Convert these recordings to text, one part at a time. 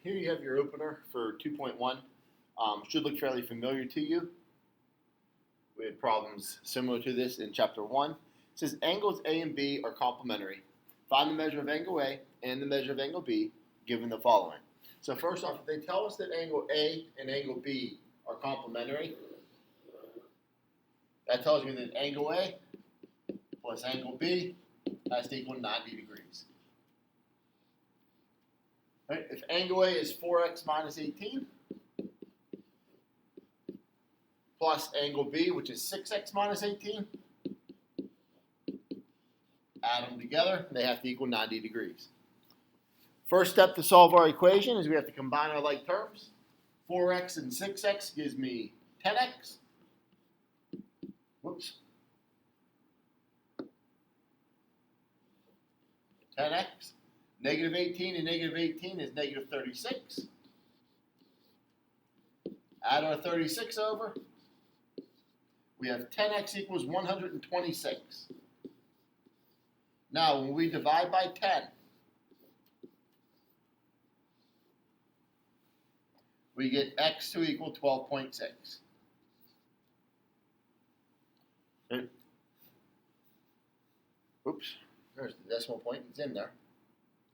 here you have your opener for 2.1. Should look fairly familiar to you. We had problems similar to this in chapter 1. It says angles A and B are complementary. Find the measure of angle A and the measure of angle B given the following. So first off, if they tell us that angle A and angle B are complementary, that tells me that angle A plus angle B has to equal 90 degrees. Right? If angle A is 4x minus 18 plus angle B, which is 6x minus 18, add them together, they have to equal 90 degrees. First step to solve our equation is we have to combine our like terms. 4x and 6x gives me 10x. Whoops. 10x. Negative 18 and negative 18 is negative 36. Add our 36 over. We have 10x equals 126. Now, when we divide by 10, we get x to equal 12.6. Oops, there's the decimal point. It's in there.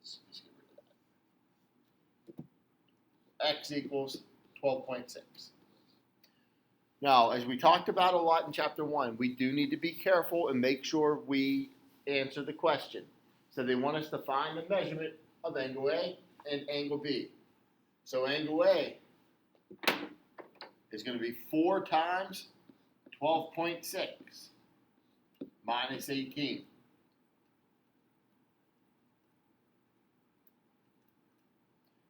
Let's get rid of that. X equals 12.6. Now, as we talked about a lot in chapter 1, we do need to be careful and make sure we answer the question. So they want us to find the measurement of angle A and angle B. So angle A is going to be 4 times 12.6 minus 18.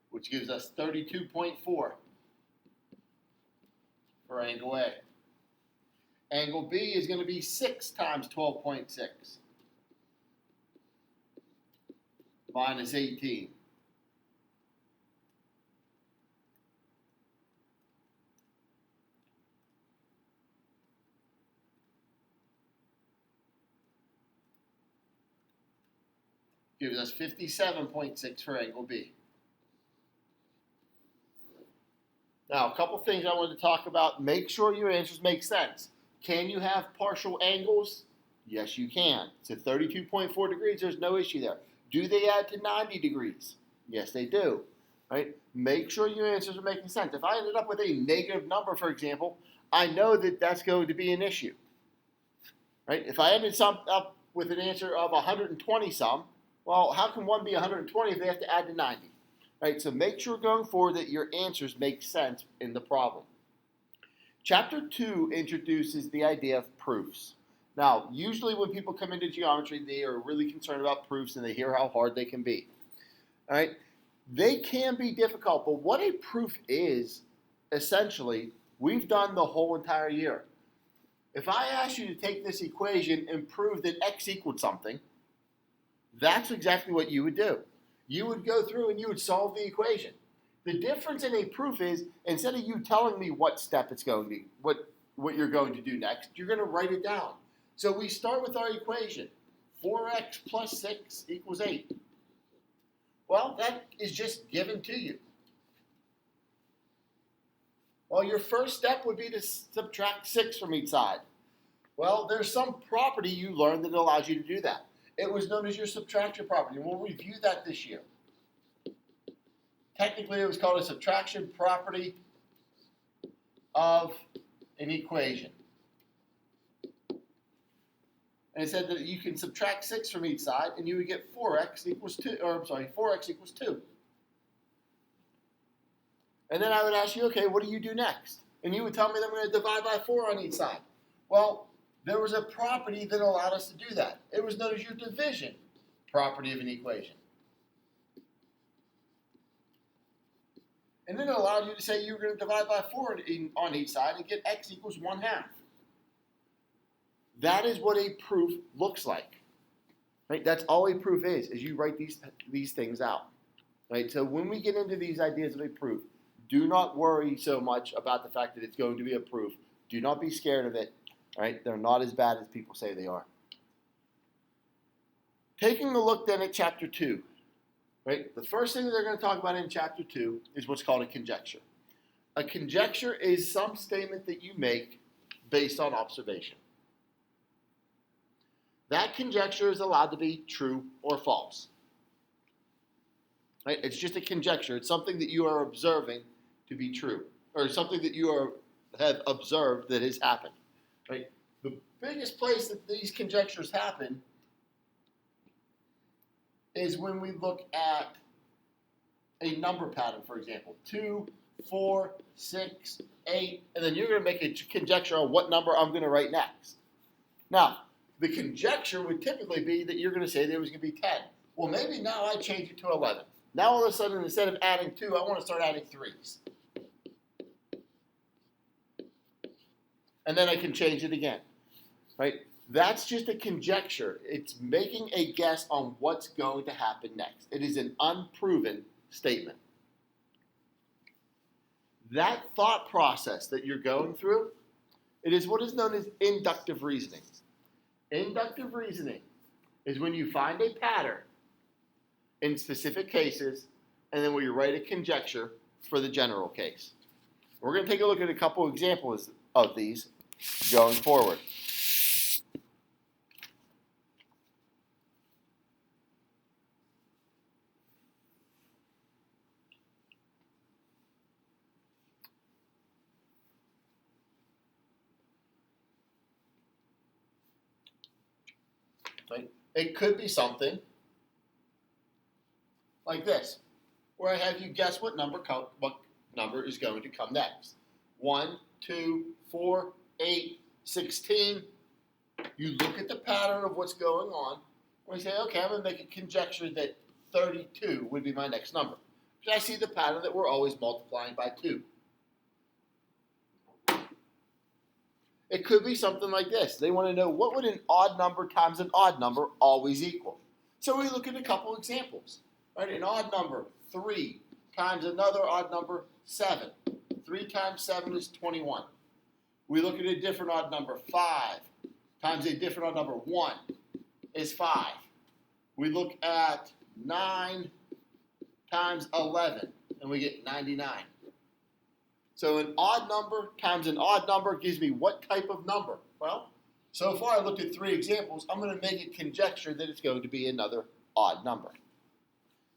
Which gives us 32.4 for angle A. Angle B is going to be 6 times 12.6 minus 18. Gives us 57.6 for angle B. Now, a couple things I wanted to talk about. Make sure your answers make sense. Can you have partial angles? Yes, you can. It's at 32.4 degrees. There's no issue there. Do they add to 90 degrees? Yes, they do. Right? Make sure your answers are making sense. If I ended up with a negative number, for example, I know that that's going to be an issue. Right? If I ended up with an answer of 120 some, well, how can one be 120 if they have to add to 90? Right, so make sure going forward that your answers make sense in the problem. Chapter 2 introduces the idea of proofs. Now, usually when people come into geometry, they are really concerned about proofs and they hear how hard they can be. All right, they can be difficult, but what a proof is, essentially, we've done the whole entire year. If I ask you to take this equation and prove that x equaled something, that's exactly what you would do. You would go through and you would solve the equation. The difference in a proof is instead of you telling me what step it's going to be, what you're going to do next, you're going to write it down. So we start with our equation. 4x plus 6 equals 8. Well, that is just given to you. Well, your first step would be to subtract 6 from each side. Well, there's some property you learned that allows you to do that. It was known as your subtraction property, and we'll review that this year. Technically, it was called a subtraction property of an equation. And it said that you can subtract 6 from each side, and you would get 4x equals 2, 4x equals 2. And then I would ask you, okay, what do you do next? And you would tell me that I'm going to divide by 4 on each side. Well, there was a property that allowed us to do that. It was known as your division property of an equation. And then it allowed you to say you were going to divide by 4 on each side and get x equals 1/2. That is what a proof looks like. Right? That's all a proof is you write these things out. Right? So when we get into these ideas of a proof, do not worry so much about the fact that it's going to be a proof. Do not be scared of it. Right? They're not as bad as people say they are. Taking a look then at chapter 2. right? The first thing that they're going to talk about in chapter 2 is what's called a conjecture. A conjecture is some statement that you make based on observation. That conjecture is allowed to be true or false. Right? It's just a conjecture. It's something that you are observing to be true, or something that you have observed that has happened. Right? The biggest place that these conjectures happen is when we look at a number pattern, for example, 2, 4, 6, 8, and then you're going to make a conjecture on what number I'm going to write next. Now, the conjecture would typically be that you're going to say there was going to be 10. Well, maybe now I change it to 11. Now all of a sudden, instead of adding 2, I want to start adding 3s. And then I can change it again, right? That's just a conjecture. It's making a guess on what's going to happen next. It is an unproven statement. That thought process that you're going through, it is what is known as inductive reasoning. Inductive reasoning is when you find a pattern in specific cases, and then we write a conjecture for the general case. We're going to take a look at a couple examples of these going forward. Right? It could be something like this, where I have you guess what number is going to come next. 1, 2, 4, 8, 16. You look at the pattern of what's going on, and you say, okay, I'm going to make a conjecture that 32 would be my next number. Because I see the pattern that we're always multiplying by 2. It could be something like this. They want to know what would an odd number times an odd number always equal. So we look at a couple examples. Right? An odd number, 3, times another odd number, 7. 3 times 7 is 21. We look at a different odd number, 5, times a different odd number, 1, is 5. We look at 9 times 11, and we get 99. So an odd number times an odd number gives me what type of number? Well, so far I looked at 3 examples. I'm going to make a conjecture that it's going to be another odd number.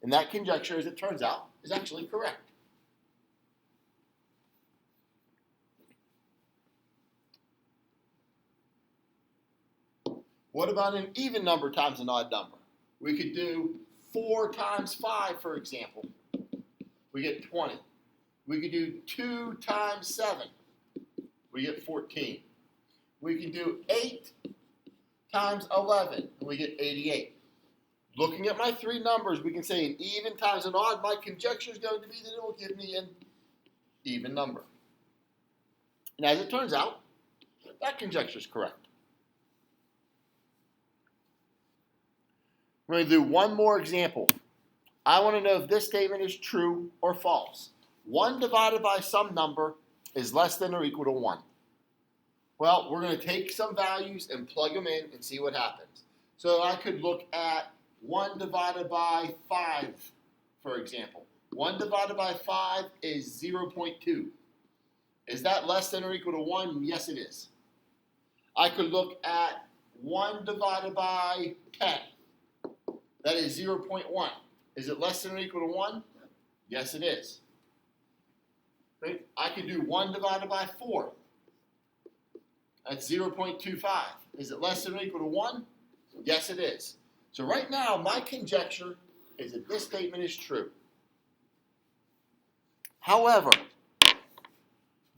And that conjecture, as it turns out, is actually correct. What about an even number times an odd number? We could do 4 times 5, for example. We get 20. We could do 2 times 7. We get 14. We can do 8 times 11, and we get 88. Looking at my 3 numbers, we can say an even times an odd. My conjecture is going to be that it will give me an even number. And as it turns out, that conjecture is correct. We're going to do one more example. I want to know if this statement is true or false. 1 divided by some number is less than or equal to 1. Well, we're going to take some values and plug them in and see what happens. So I could look at 1 divided by 5, for example. 1 divided by 5 is 0.2. Is that less than or equal to 1? Yes, it is. I could look at 1 divided by 10. That is 0.1. Is it less than or equal to 1? Yes, it is. Right? I could do 1 divided by 4. That's 0.25. Is it less than or equal to 1? Yes, it is. So right now, my conjecture is that this statement is true. However,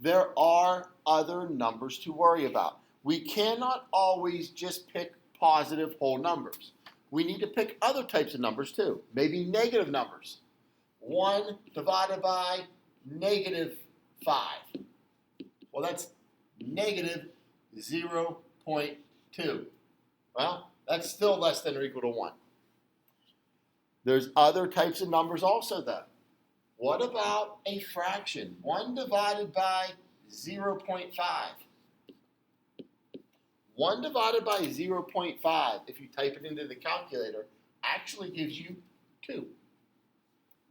there are other numbers to worry about. We cannot always just pick positive whole numbers. We need to pick other types of numbers too, maybe negative numbers. 1 divided by negative 5. Well, that's negative 0.2. Well, that's still less than or equal to 1. There's other types of numbers also, though. What about a fraction? 1 divided by 0.5. 1 divided by 0.5, if you type it into the calculator, actually gives you 2.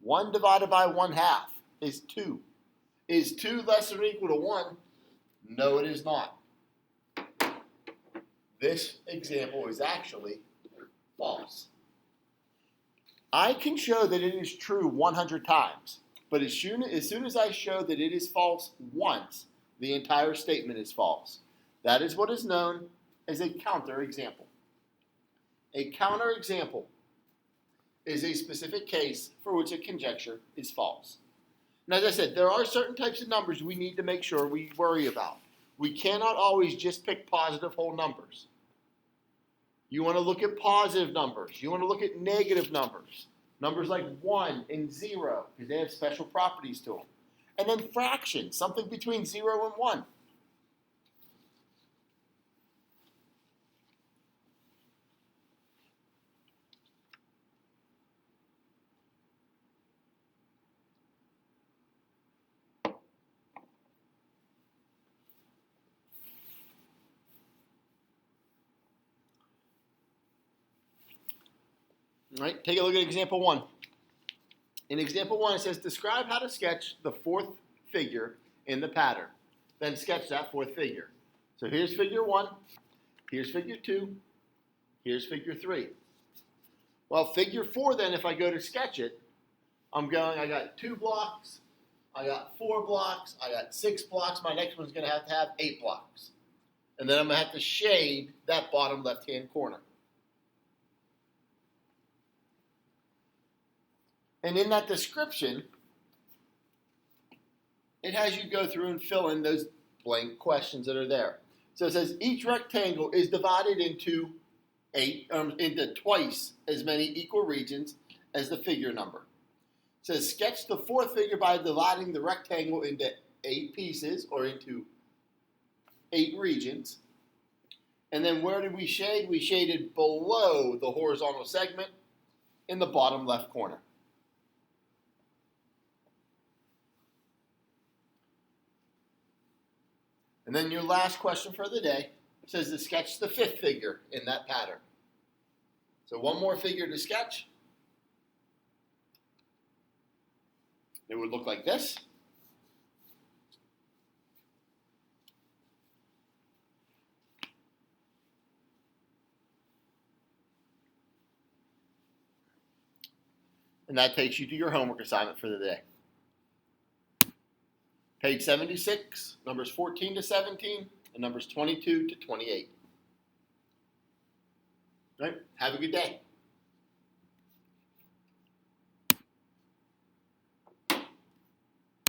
1 divided by 1/2 is 2. Is 2 less than or equal to 1? No, it is not. This example is actually false. I can show that it is true 100 times, but as soon as I show that it is false once, the entire statement is false. That is what is known as a counterexample. A counterexample is a specific case for which a conjecture is false. And as I said, there are certain types of numbers we need to make sure we worry about. We cannot always just pick positive whole numbers. You want to look at positive numbers. You want to look at negative numbers. Numbers like 1 and 0, because they have special properties to them. And then fractions, something between 0 and 1. All right, take a look at example 1. In example 1, it says, describe how to sketch the fourth figure in the pattern. Then sketch that fourth figure. So here's figure 1, here's figure 2, here's figure 3. Well, figure 4 then, if I go to sketch it, I got 2 blocks, I got 4 blocks, I got 6 blocks. My next one's going to have 8 blocks. And then I'm going to have to shade that bottom left-hand corner. And in that description, it has you go through and fill in those blank questions that are there. So it says each rectangle is divided into twice as many equal regions as the figure number. It says sketch the fourth figure by dividing the rectangle into 8 pieces or into 8 regions. And then where did we shade? We shaded below the horizontal segment in the bottom left corner. And then your last question for the day says to sketch the fifth figure in that pattern. So one more figure to sketch. It would look like this. And that takes you to your homework assignment for the day. Page 76, numbers 14 to 17, and numbers 22 to 28. All right, have a good day.